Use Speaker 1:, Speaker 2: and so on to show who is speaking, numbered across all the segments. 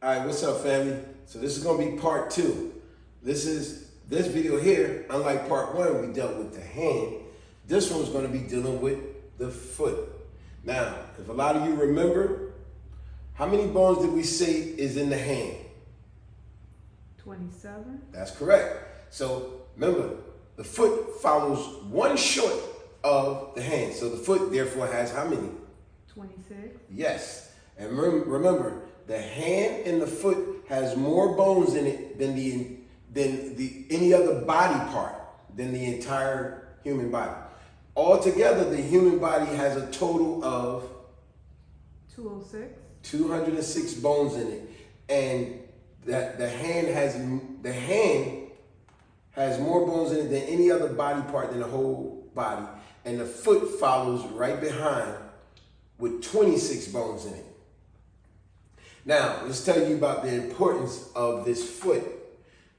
Speaker 1: All right, what's up, family? So this is gonna be part two. This video here, unlike part one, we dealt with the hand. This one's gonna be dealing with the foot. Now, if a lot of you remember, how many bones did we say is in the hand?
Speaker 2: 27.
Speaker 1: That's correct. So remember, the foot follows one short of the hand. So the foot therefore has how many?
Speaker 2: 26.
Speaker 1: Yes. And remember, the hand and the foot has more bones in it than any other body part, than the entire human body. Altogether, the human body has a total of
Speaker 2: 206.
Speaker 1: 206 bones in it, and that the hand has more bones in it than any other body part, than the whole body, and the foot follows right behind with 26 bones in it. Now, let's tell you about the importance of this foot,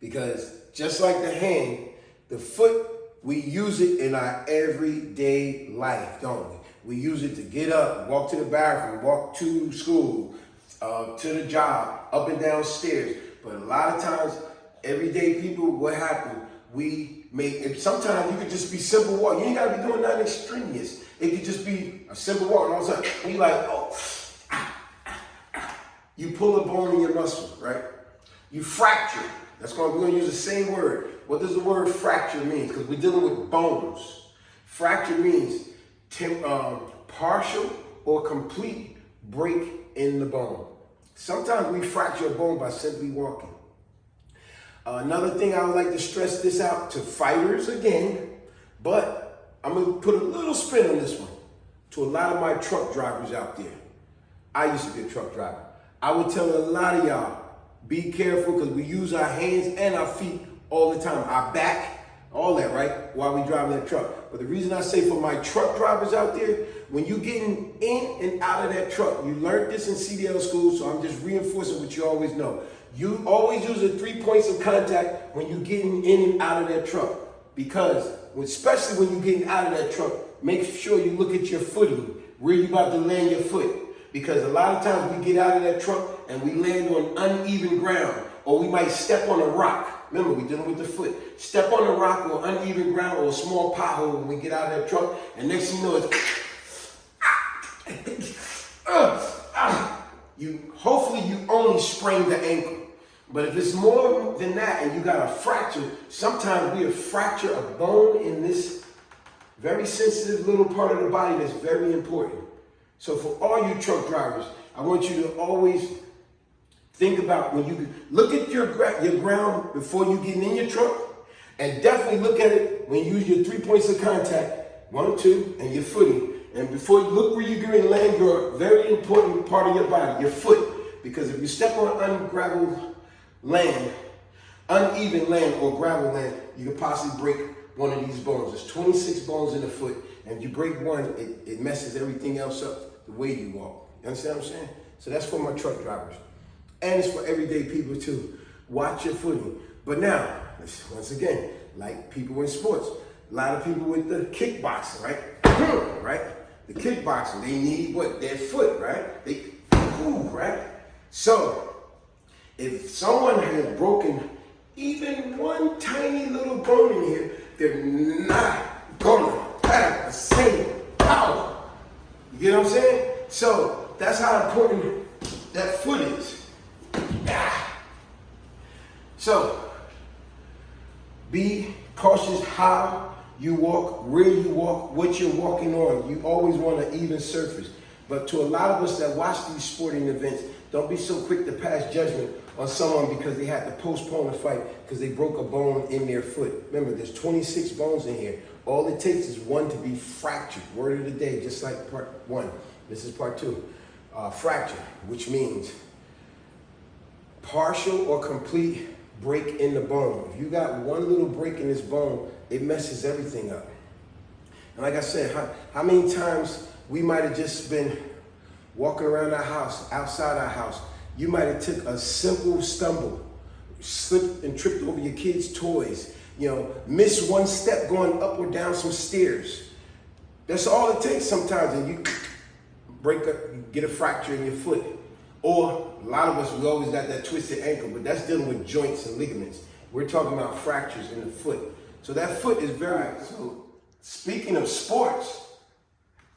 Speaker 1: because just like the hand, the foot, we use it in our everyday life, don't we? We use it to get up, walk to the bathroom, walk to school, to the job, up and down stairs. But a lot of times, everyday people, what happens? Sometimes you could just be simple walk. You ain't gotta be doing nothing extraneous. It could just be a simple walk, and all of a sudden, you like, oh, you pull a bone in your muscle, right? You fracture. We're gonna use the same word. What does the word fracture mean? Because we're dealing with bones. Fracture means partial or complete break in the bone. Sometimes we fracture a bone by simply walking. Another thing I would like to stress this out to fighters again, but I'm gonna put a little spin on this one. To a lot of my truck drivers out there. I used to be a truck driver. I would tell a lot of y'all, be careful, because we use our hands and our feet all the time. Our back, all that, right? While we driving that truck. But the reason I say for my truck drivers out there, when you getting in and out of that truck, you learned this in CDL school, so I'm just reinforcing what you always know. You always use the 3 points of contact when you getting in and out of that truck. Because, especially when you're getting out of that truck, make sure you look at your footing, where you about to land your foot. Because a lot of times we get out of that truck and we land on uneven ground, or we might step on a rock. Remember, we're dealing with the foot. Step on a rock or uneven ground or a small pothole when we get out of that truck, and next thing you know, hopefully you only sprained the ankle. But if it's more than that and you got a fracture, sometimes we fracture a bone in this very sensitive little part of the body that's very important. So for all you truck drivers, I want you to always think about when you look at your ground before you get in your truck, and definitely look at it when you use your 3 points of contact, 1, 2, and your footing. And before you look where you're going to land your very important part of your body, your foot. Because if you step on ungraveled land, uneven land or gravel land, you could possibly break one of these bones. There's 26 bones in the foot, and if you break one, it messes everything else up. The way you walk. You understand what I'm saying? So that's for my truck drivers. And it's for everyday people too. Watch your footing. But now, once again, like people in sports, a lot of people with the kickboxing, right? Right? The kickboxing, they need what? Their foot, right? Right? So, if someone has broken even one tiny little bone in here, they're not gonna have the same power. You get what I'm saying? So that's how important that foot is. So be cautious how you walk, where you walk, what you're walking on. You always want an even surface. But to a lot of us that watch these sporting events, don't be so quick to pass judgment on someone because they had to postpone a fight because they broke a bone in their foot. Remember, there's 26 bones in here. All it takes is one to be fractured. Word of the day, just like part one. This is part two. Fracture, which means partial or complete break in the bone. If you got one little break in this bone, it messes everything up. And like I said, how many times we might have just been walking around our house, outside our house, you might have took a simple stumble, slipped and tripped over your kids' toys, miss one step going up or down some stairs. That's all it takes sometimes, and you break up, you get a fracture in your foot. Or a lot of us, we always got that twisted ankle, but that's dealing with joints and ligaments. We're talking about fractures in the foot. So that foot is very, so speaking of sports,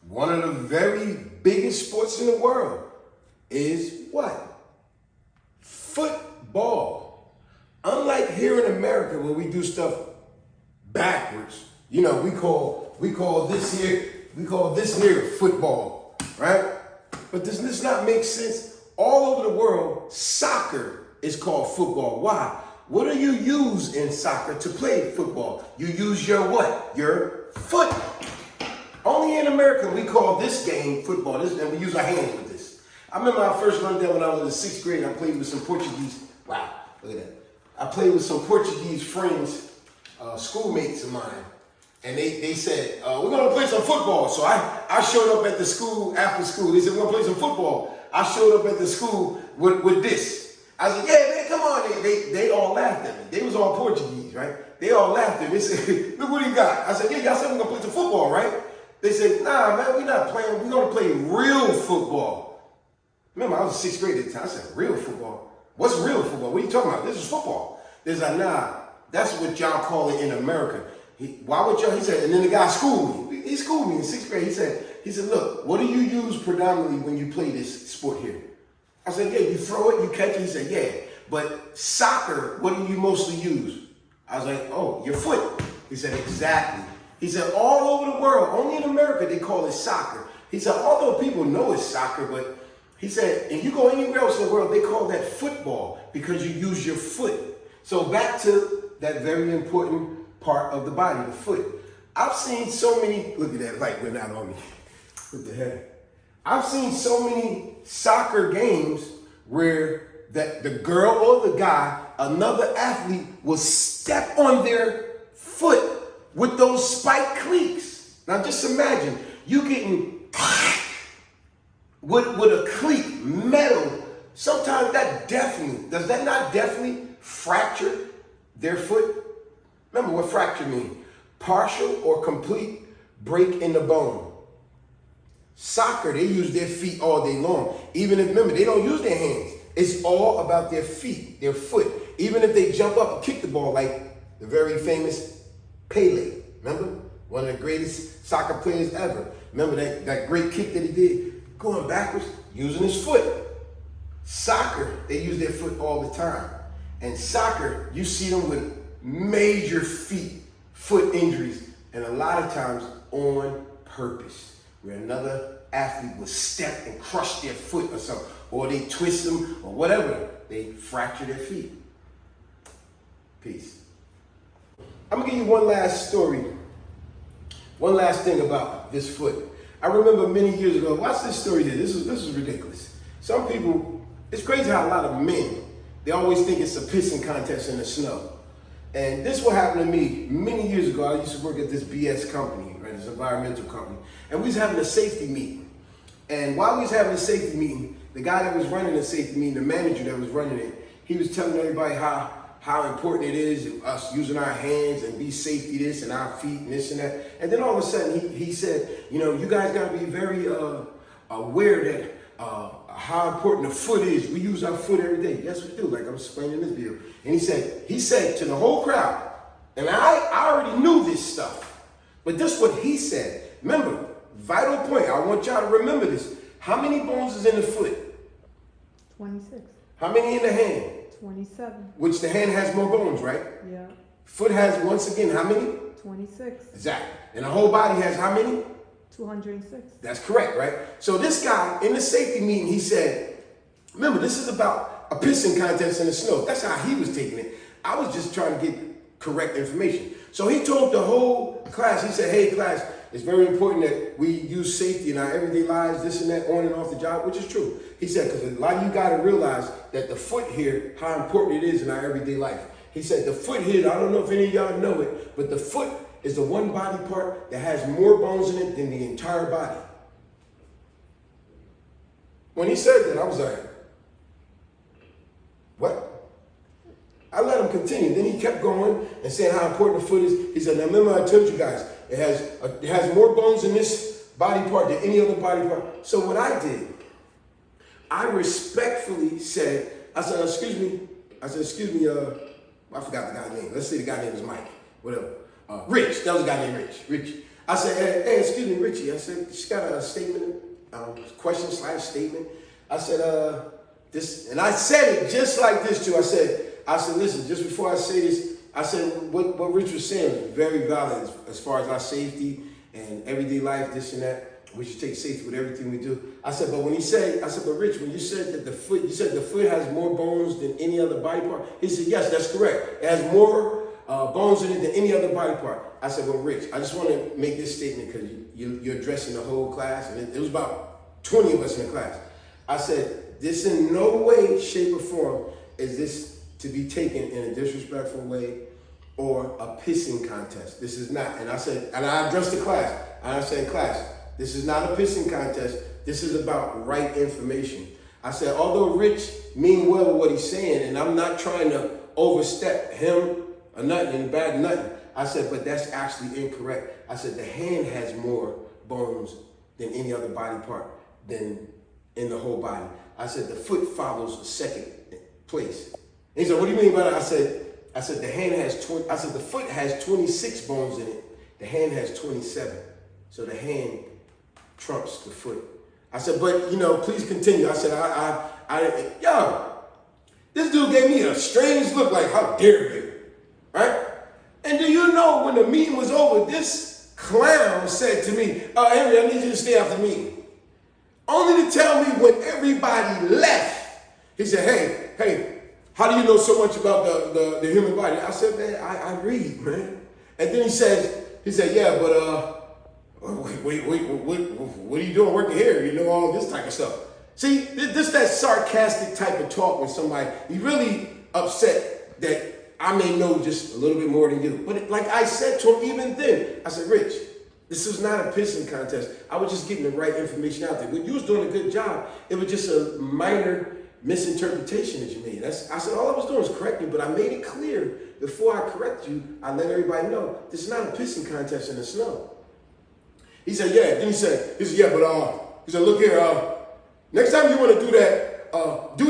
Speaker 1: one of the very biggest sports in the world is what? Football. Unlike here in America where we do stuff backwards, you know, we call this here football, right? But does this not make sense? All over the world, soccer is called football. Why? What do you use in soccer to play football? You use your what? Your foot. Only in America we call this game football, and we use our hands with this. I remember I first learned that when I was in the 6th grade. I played with some Portuguese. Wow, look at that. I played with some Portuguese friends, schoolmates of mine. And they said, we're going to play some football. So I showed up at the school after school. They said, we're going to play some football. I showed up at the school with this. I said, yeah, man, come on. They all laughed at me. They was all Portuguese, right? They all laughed at me. They said, look what he got. I said, yeah, y'all said we're going to play some football, right? They said, nah, man, we're not playing. We're going to play real football. Remember, I was in 6th grade at the time. I said, real football? What's real football? What are you talking about? This is football. They're like, nah, that's what y'all call it in America. Why would y'all? He said, and then the guy schooled me. He schooled me in 6th grade. He said, look, what do you use predominantly when you play this sport here? I said, yeah, you throw it, you catch it. He said, yeah, but soccer, what do you mostly use? I was like, oh, your foot. He said, exactly. He said, all over the world, only in America, they call it soccer. He said, although people know it's soccer, but he said, and you go anywhere else in the world, they call that football because you use your foot. So back to that very important part of the body, the foot. I've seen so many, look at that light went out on me. What the heck? I've seen so many soccer games where that the girl or the guy, another athlete, will step on their foot with those spike cleats. Now just imagine you getting with a cleat, metal. Sometimes does that not definitely fracture their foot? Remember what fracture means? Partial or complete break in the bone. Soccer, they use their feet all day long. Even if, remember, they don't use their hands. It's all about their feet, their foot. Even if they jump up and kick the ball like the very famous Pele. Remember? One of the greatest soccer players ever. Remember that great kick that he did? Going backwards, using his foot. Soccer, they use their foot all the time. And soccer, you see them with major foot injuries, and a lot of times on purpose, where another athlete will step and crush their foot or something, or they twist them or whatever, they fracture their feet. Peace. I'm gonna give you one last story, one last thing about this foot. I remember many years ago, watch this story here, this is ridiculous. Some people, it's crazy how a lot of men, they always think it's a pissing contest in the snow. And this what happened to me many years ago. I used to work at this BS company, right? This environmental company. And we was having a safety meeting. And while we was having a safety meeting, the guy that was running the safety meeting, the manager that was running it, he was telling everybody how important it is us using our hands and be safety this and our feet and this and that. And then all of a sudden he said, you know, you guys got to be very aware that how important the foot is. We use our foot every day. Yes, we do, like I'm explaining in this video. And he said to the whole crowd, and I already knew this stuff, but this is what he said. Remember, vital point, I want y'all to remember this. How many bones is in the foot?
Speaker 2: 26.
Speaker 1: How many in the hand?
Speaker 2: 27.
Speaker 1: Which the hand has more bones, right?
Speaker 2: Yeah.
Speaker 1: Foot has, once again, how many?
Speaker 2: 26.
Speaker 1: Exactly. And the whole body has how many?
Speaker 2: 206.
Speaker 1: That's correct, right? So this guy, in the safety meeting, he said, remember, this is about a pissing contest in the snow. That's how he was taking it. I was just trying to get correct information. So he told the whole class, he said, hey, class, it's very important that we use safety in our everyday lives, this and that, on and off the job, which is true. He said, because a lot of you got to realize that the foot here, how important it is in our everyday life. He said, the foot here, I don't know if any of y'all know it, but the foot is the one body part that has more bones in it than the entire body. When he said that, I was like, what? I let him continue. Then he kept going and saying how important the foot is. He said, now remember I told you guys, it has more bones in this body part than any other body part. So what I did, I respectfully said, I said, excuse me, I forgot the guy's name. Let's say the guy's name was Mike, whatever. Rich, that was a guy named Rich. Rich. I said, hey, excuse me, Richie. I said, she got a statement, question/statement. I said, this, and I said it just like this too. I said, listen, just before I say this, I said, what Rich was saying was very valid as far as our safety and everyday life, this and that. We should take safety with everything we do. I said, but Rich, when you said that the foot has more bones than any other body part. He said, yes, that's correct. It has more bones in it than any other body part. I said, well, Rich, I just want to make this statement because you're addressing the whole class, and it was about 20 of us in the class. I said, this in no way, shape, or form is this to be taken in a disrespectful way or a pissing contest. This is not. And I said, and I addressed the class. I said, class, this is not a pissing contest. This is about right information. I said, although Rich mean well with what he's saying, and I'm not trying to overstep him or nothing, bad nothing. I said, but that's actually incorrect. I said, the hand has more bones than any other body part than in the whole body. I said, the foot follows second place. And he said, what do you mean by that? I said, the hand has the foot has 26 bones in it. The hand has 27. So the hand trumps the foot. I said, but please continue. I said, this dude gave me a strange look like, how dare you, right? And do you know when the meeting was over, this clown said to me, Henry, I need you to stay after the meeting. Only to tell me when everybody left, he said, hey, how do you know so much about the human body? I said, man, I read, man. And then he said, yeah, but wait, what are you doing working here? You know, all this type of stuff. See, this that sarcastic type of talk when somebody, he's really upset that I may know just a little bit more than you. But like I said to him even then, I said, Rich, this is not a pissing contest. I was just getting the right information out there. When you was doing a good job, it was just a minor misinterpretation that you made. I said, all I was doing was correcting, but I made it clear before I correct you, I let everybody know this is not a pissing contest in the snow. He said, yeah. Then he said, yeah, but he said, look here, next time you want to do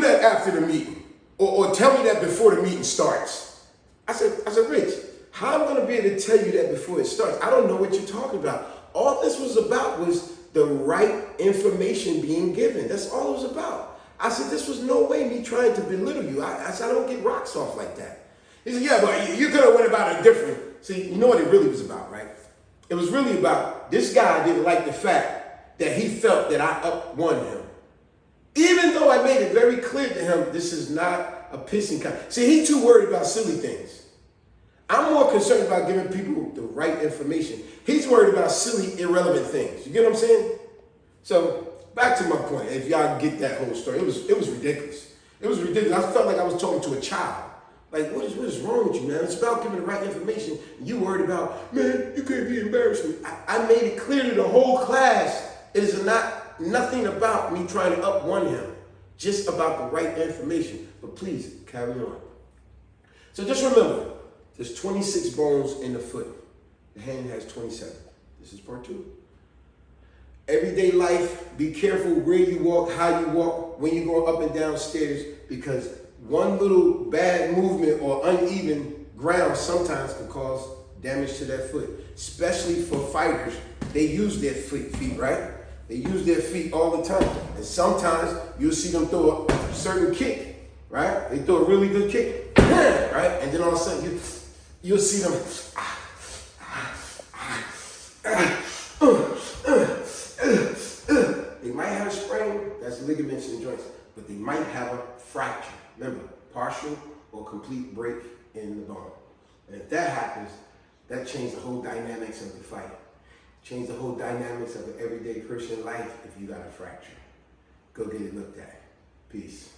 Speaker 1: that after the meeting, or tell me that before the meeting starts. I said, Rich, how am I going to be able to tell you that before it starts? I don't know what you're talking about. All this was about was the right information being given. That's all it was about. I said, this was no way me trying to belittle you. I said, I don't get rocks off like that. He said, yeah, but you could have went about it different. See, you know what it really was about, right? It was really about this guy didn't like the fact that he felt that I up-won him. Even though I made it very clear to him, this is not a pissing contest. See, he's too worried about silly things. I'm more concerned about giving people the right information. He's worried about silly, irrelevant things. You get what I'm saying? So back to my point. If y'all get that whole story, it was ridiculous. It was ridiculous. I felt like I was talking to a child. Like, what is wrong with you, man? It's about giving the right information. You worried about, man, you can't be embarrassing. I made it clear to the whole class. It is nothing about me trying to up-one him. Just about the right information. But please, carry on. So just remember, there's 26 bones in the foot. The hand has 27. This is part 2. Everyday life, be careful where you walk, how you walk, when you go up and down stairs, because one little bad movement or uneven ground sometimes can cause damage to that foot. Especially for fighters, they use their feet, right? They use their feet all the time. And sometimes you'll see them throw a certain kick, right? They throw a really good kick, right? And then all of a sudden you'll see them. They might have a sprain, that's ligaments and joints, but they might have a fracture. Remember, partial or complete break in the bone. And if that happens, that changes the whole dynamics of the fight. Change the whole dynamics of the everyday person life if you got a fracture. Go get it looked at. Peace.